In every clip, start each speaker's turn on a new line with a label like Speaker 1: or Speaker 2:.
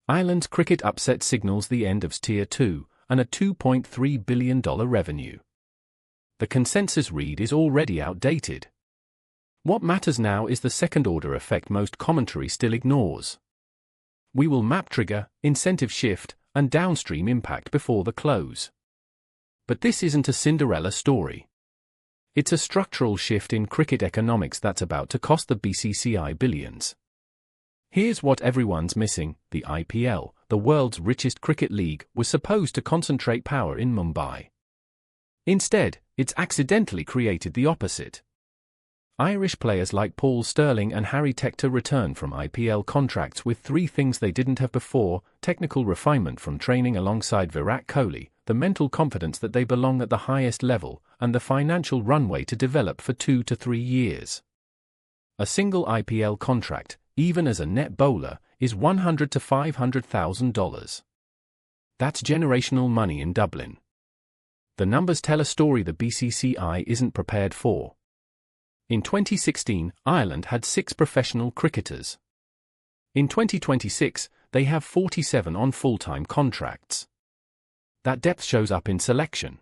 Speaker 1: Ireland's cricket upset signals the end of Tier 2 and a $2.3 billion revenue. The consensus read is already outdated. What matters now is the second-order effect most commentary still ignores. We will map trigger, incentive shift, and downstream impact before the close. But this isn't a Cinderella story. It's a structural shift in cricket economics that's about to cost the BCCI billions. Here's what everyone's missing: the IPL, the world's richest cricket league, was supposed to concentrate power in Mumbai. Instead, it's accidentally created the opposite. Irish players like Paul Sterling and Harry Tector return from IPL contracts with three things they didn't have before: technical refinement from training alongside Virat Kohli, the mental confidence that they belong at the highest level, and the financial runway to develop for 2 to 3 years. A single IPL contract, even as a net bowler, is $100,000 to $500,000. That's generational money in Dublin. The numbers tell a story the BCCI isn't prepared for. In 2016, Ireland had 6 professional cricketers. In 2026, they have 47 on full-time contracts. That depth shows up in selection.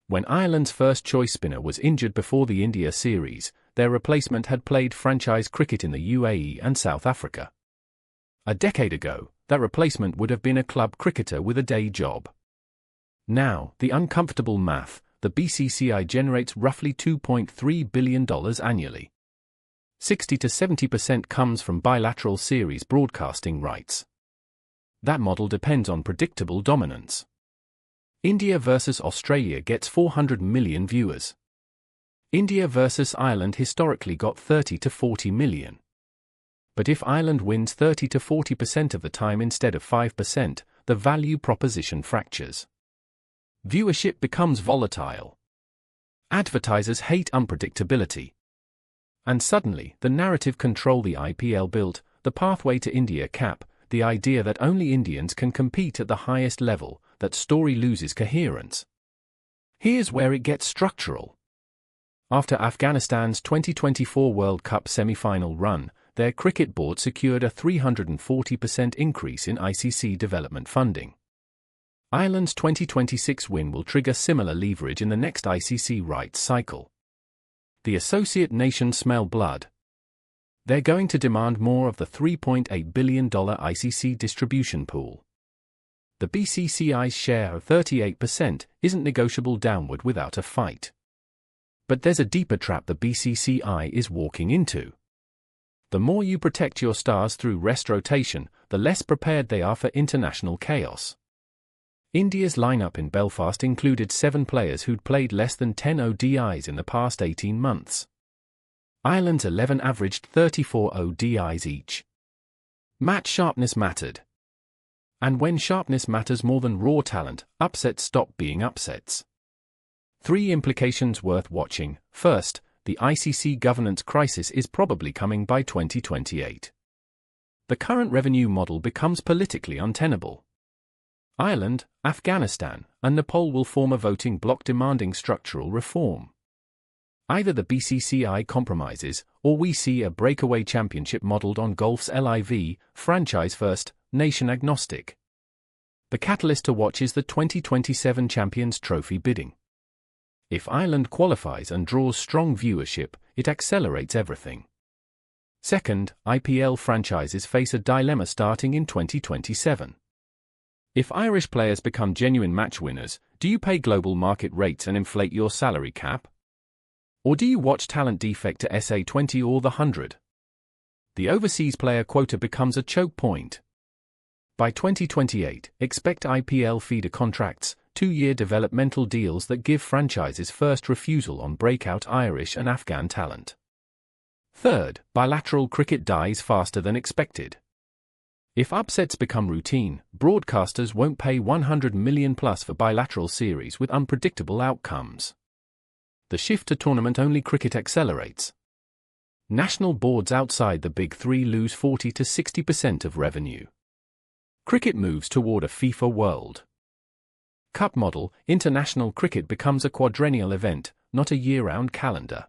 Speaker 1: When Ireland's first-choice spinner was injured before the India series, their replacement had played franchise cricket in the UAE and South Africa. A decade ago, that replacement would have been a club cricketer with a day job. Now, the uncomfortable math: the BCCI generates roughly $2.3 billion annually. 60 to 70% comes from bilateral series broadcasting rights. That model depends on predictable dominance. India versus Australia gets 400 million viewers. India versus Ireland historically got 30 to 40 million. But if Ireland wins 30 to 40% of the time instead of 5%, the value proposition fractures. Viewership becomes volatile. Advertisers hate unpredictability. And suddenly, the narrative control the IPL built, the pathway to India cap, the idea that only Indians can compete at the highest level, that story loses coherence. Here's where it gets structural. After Afghanistan's 2024 World Cup semi-final run, their cricket board secured a 340% increase in ICC development funding. Ireland's 2026 win will trigger similar leverage in the next ICC rights cycle. The associate nations smell blood. They're going to demand more of the $3.8 billion ICC distribution pool. The BCCI's share of 38% isn't negotiable downward without a fight. But there's a deeper trap the BCCI is walking into. The more you protect your stars through rest rotation, the less prepared they are for international chaos. India's lineup in Belfast included 7 players who'd played less than 10 ODIs in the past 18 months. Ireland's 11 averaged 34 ODIs each. Match sharpness mattered. And when sharpness matters more than raw talent, upsets stop being upsets. 3 implications worth watching. First, the ICC governance crisis is probably coming by 2028. The current revenue model becomes politically untenable. Ireland, Afghanistan, and Nepal will form a voting bloc demanding structural reform. Either the BCCI compromises, or we see a breakaway championship modelled on golf's LIV, franchise first, nation agnostic. The catalyst to watch is the 2027 Champions Trophy bidding. If Ireland qualifies and draws strong viewership, it accelerates everything. Second, IPL franchises face a dilemma starting in 2027. If Irish players become genuine match winners, do you pay global market rates and inflate your salary cap? Or do you watch talent defect to SA20 or the 100? The overseas player quota becomes a choke point. By 2028, expect IPL feeder contracts, 2-year developmental deals that give franchises first refusal on breakout Irish and Afghan talent. Third, bilateral cricket dies faster than expected. If upsets become routine, broadcasters won't pay $100 million plus for bilateral series with unpredictable outcomes. The shift to tournament-only cricket accelerates. National boards outside the Big Three lose 40 to 60% of revenue. Cricket moves toward a FIFA World Cup model. International cricket becomes a quadrennial event, not a year-round calendar.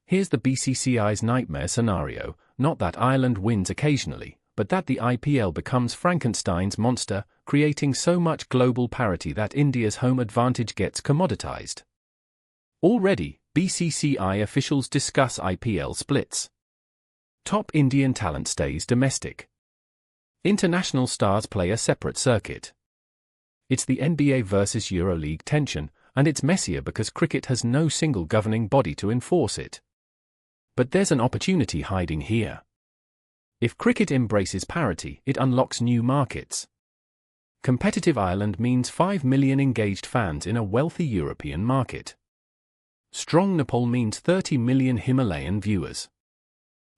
Speaker 1: Here's the BCCI's nightmare scenario: not that Ireland wins occasionally, but but that the IPL becomes Frankenstein's monster, creating so much global parity that India's home advantage gets commoditized. Already, BCCI officials discuss IPL splits. Top Indian talent stays domestic. International stars play a separate circuit. It's the NBA versus EuroLeague tension, and it's messier because cricket has no single governing body to enforce it. But there's an opportunity hiding here. If cricket embraces parity, it unlocks new markets. Competitive Ireland means 5 million engaged fans in a wealthy European market. Strong Nepal means 30 million Himalayan viewers.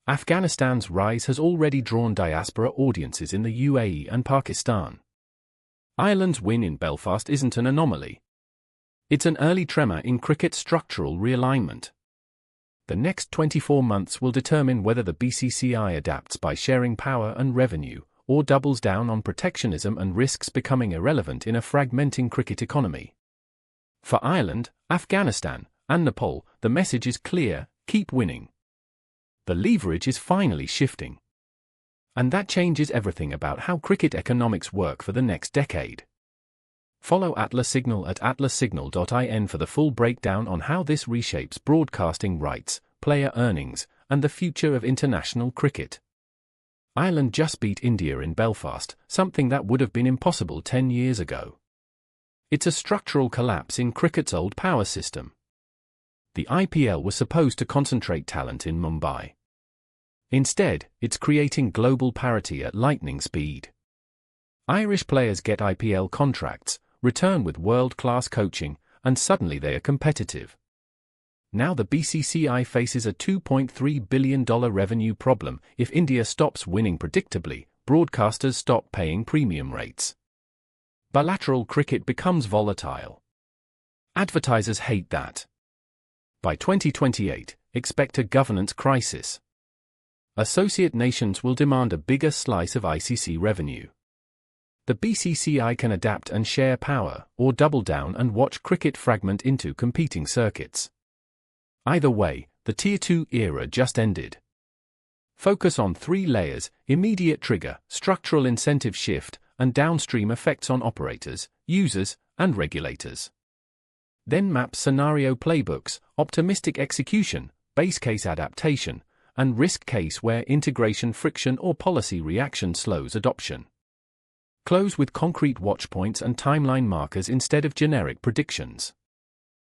Speaker 1: Afghanistan's rise has already drawn diaspora audiences in the UAE and Pakistan. Ireland's win in Belfast isn't an anomaly. It's an early tremor in cricket's structural realignment. The next 24 months will determine whether the BCCI adapts by sharing power and revenue, or doubles down on protectionism and risks becoming irrelevant in a fragmenting cricket economy. For Ireland, Afghanistan, and Nepal, the message is clear: keep winning. The leverage is finally shifting. And that changes everything about how cricket economics work for the next decade. Follow Atlas Signal at atlassignal.in for the full breakdown on how this reshapes broadcasting rights, player earnings, and the future of international cricket. Ireland just beat India in Belfast, something that would have been impossible 10 years ago. It's a structural collapse in cricket's old power system. The IPL was supposed to concentrate talent in Mumbai. Instead, it's creating global parity at lightning speed. Irish players get IPL contracts, return with world-class coaching, and suddenly they are competitive. Now the BCCI faces a $2.3 billion revenue problem. If India stops winning predictably, broadcasters stop paying premium rates. Bilateral cricket becomes volatile. Advertisers hate that. By 2028, expect a governance crisis. Associate nations will demand a bigger slice of ICC revenue. The BCCI can adapt and share power, or double down and watch cricket fragment into competing circuits. Either way, the Tier 2 era just ended. Focus on 3 layers: immediate trigger, structural incentive shift, and downstream effects on operators, users, and regulators. Then map scenario playbooks, optimistic execution, base case adaptation, and risk case where integration friction or policy reaction slows adoption. Close with concrete watch points and timeline markers instead of generic predictions.